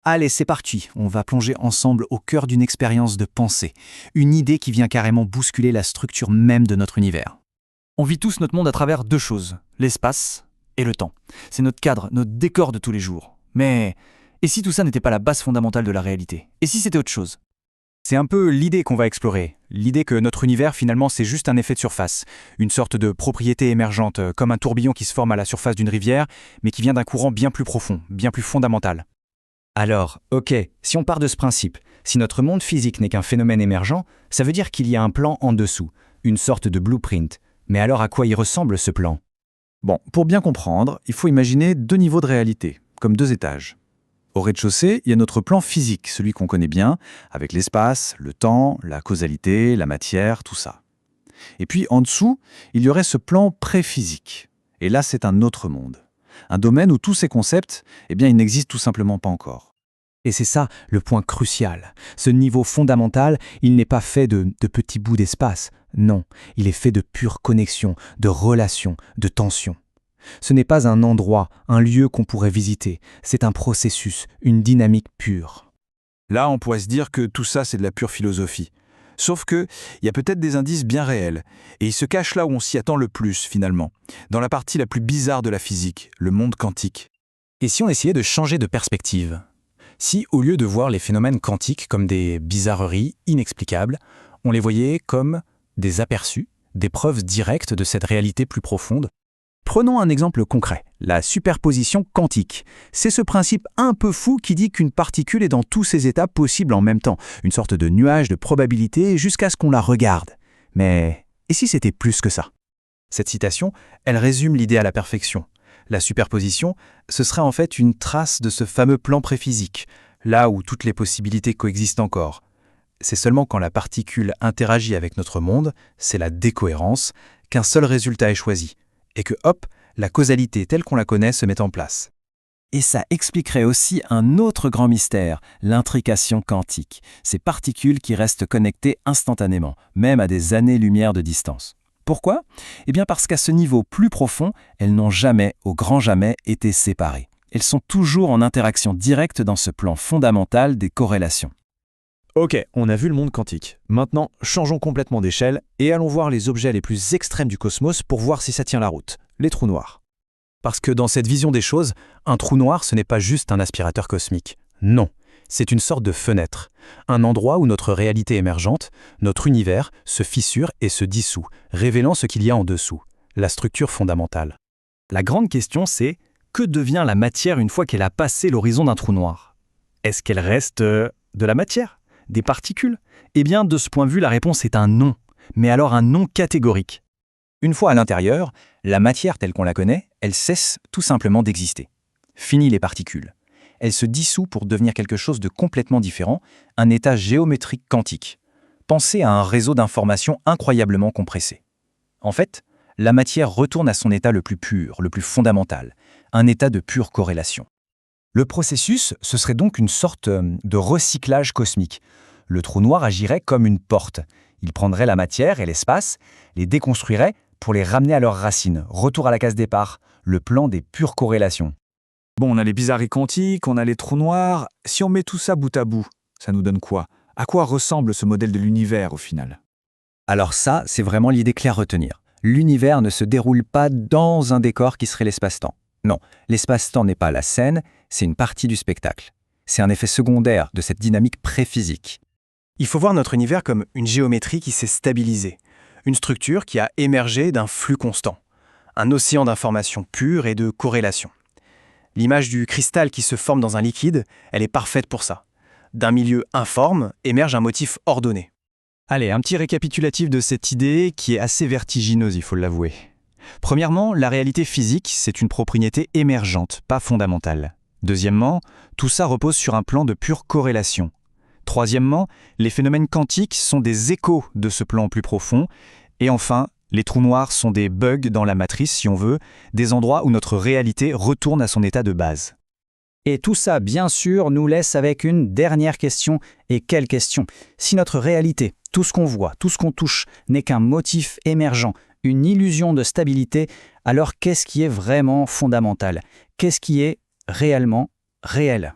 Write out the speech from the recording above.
Allez, c'est parti, on va plonger ensemble au cœur d'une expérience de pensée, une idée qui vient carrément bousculer la structure même de notre univers. On vit tous notre monde à travers deux choses, l'espace et le temps. C'est notre cadre, notre décor de tous les jours. Mais et si tout ça n'était pas la base fondamentale de la réalité? Et si c'était autre chose? C'est un peu l'idée qu'on va explorer, l'idée que notre univers finalement c'est juste un effet de surface, une sorte de propriété émergente, comme un tourbillon qui se forme à la surface d'une rivière, mais qui vient d'un courant bien plus profond, bien plus fondamental. Alors, ok, si on part de ce principe, si notre monde physique n'est qu'un phénomène émergent, ça veut dire qu'il y a un plan en dessous, une sorte de blueprint. Mais alors à quoi il ressemble ce plan? Bon, pour bien comprendre, il faut imaginer deux niveaux de réalité, comme deux étages. Au rez-de-chaussée, il y a notre plan physique, celui qu'on connaît bien, avec l'espace, le temps, la causalité, la matière, tout ça. Et puis en dessous, il y aurait ce plan pré-physique. Et là, c'est un autre monde. Un domaine où tous ces concepts, ils n'existent tout simplement pas encore. Et c'est ça le point crucial. Ce niveau fondamental, il n'est pas fait de petits bouts d'espace. Non, il est fait de pure connexion, de relations, de tensions. Ce n'est pas un endroit, un lieu qu'on pourrait visiter. C'est un processus, une dynamique pure. Là, on pourrait se dire que tout ça, c'est de la pure philosophie. Sauf que, il y a peut-être des indices bien réels. Et ils se cachent là où on s'y attend le plus, finalement. Dans la partie la plus bizarre de la physique, le monde quantique. Et si on essayait de changer de perspective? Si, au lieu de voir les phénomènes quantiques comme des bizarreries inexplicables, on les voyait comme des aperçus, des preuves directes de cette réalité plus profonde? Prenons un exemple concret, la superposition quantique. C'est ce principe un peu fou qui dit qu'une particule est dans tous ses états possibles en même temps, une sorte de nuage de probabilité jusqu'à ce qu'on la regarde. Mais et si c'était plus que ça? Cette citation, elle résume l'idée à la perfection. La superposition, ce serait en fait une trace de ce fameux plan pré-physique, là où toutes les possibilités coexistent encore. C'est seulement quand la particule interagit avec notre monde, c'est la décohérence, qu'un seul résultat est choisi, et que hop, la causalité telle qu'on la connaît se met en place. Et ça expliquerait aussi un autre grand mystère, l'intrication quantique, ces particules qui restent connectées instantanément, même à des années-lumière de distance. Pourquoi? Eh bien parce qu'à ce niveau plus profond, elles n'ont jamais, au grand jamais, été séparées. Elles sont toujours en interaction directe dans ce plan fondamental des corrélations. Ok, on a vu le monde quantique. Maintenant, changeons complètement d'échelle et allons voir les objets les plus extrêmes du cosmos pour voir si ça tient la route, les trous noirs. Parce que dans cette vision des choses, un trou noir, ce n'est pas juste un aspirateur cosmique. Non, c'est une sorte de fenêtre, un endroit où notre réalité émergente, notre univers, se fissure et se dissout, révélant ce qu'il y a en dessous, la structure fondamentale. La grande question c'est, que devient la matière une fois qu'elle a passé l'horizon d'un trou noir? Est-ce qu'elle reste de la matière? Des particules? Eh bien, de ce point de vue, la réponse est un non, mais alors un non catégorique. Une fois à l'intérieur, la matière telle qu'on la connaît, elle cesse tout simplement d'exister. Fini les particules. Elle se dissout pour devenir quelque chose de complètement différent, un état géométrique quantique. Pensez à un réseau d'informations incroyablement compressé. En fait, la matière retourne à son état le plus pur, le plus fondamental, un état de pure corrélation. Le processus, ce serait donc une sorte de recyclage cosmique. Le trou noir agirait comme une porte. Il prendrait la matière et l'espace, les déconstruirait pour les ramener à leurs racines. Retour à la case départ, le plan des pures corrélations. Bon, on a les bizarreries quantiques, on a les trous noirs. Si on met tout ça bout à bout, ça nous donne quoi? À quoi ressemble ce modèle de l'univers au final? Alors ça, c'est vraiment l'idée clé à retenir. L'univers ne se déroule pas dans un décor qui serait l'espace-temps. Non, l'espace-temps n'est pas la scène, c'est une partie du spectacle. C'est un effet secondaire de cette dynamique pré-physique. Il faut voir notre univers comme une géométrie qui s'est stabilisée, une structure qui a émergé d'un flux constant, un océan d'informations pures et de corrélations. L'image du cristal qui se forme dans un liquide, elle est parfaite pour ça. D'un milieu informe émerge un motif ordonné. Allez, un petit récapitulatif de cette idée qui est assez vertigineuse, il faut l'avouer. Premièrement, la réalité physique, c'est une propriété émergente, pas fondamentale. Deuxièmement, tout ça repose sur un plan de pure corrélation. Troisièmement, les phénomènes quantiques sont des échos de ce plan plus profond. Et enfin, les trous noirs sont des bugs dans la matrice, si on veut, des endroits où notre réalité retourne à son état de base. Et tout ça, bien sûr, nous laisse avec une dernière question. Et quelle question? Si notre réalité, tout ce qu'on voit, tout ce qu'on touche, n'est qu'un motif émergent, une illusion de stabilité, alors qu'est-ce qui est vraiment fondamental? Qu'est-ce qui est réellement réel?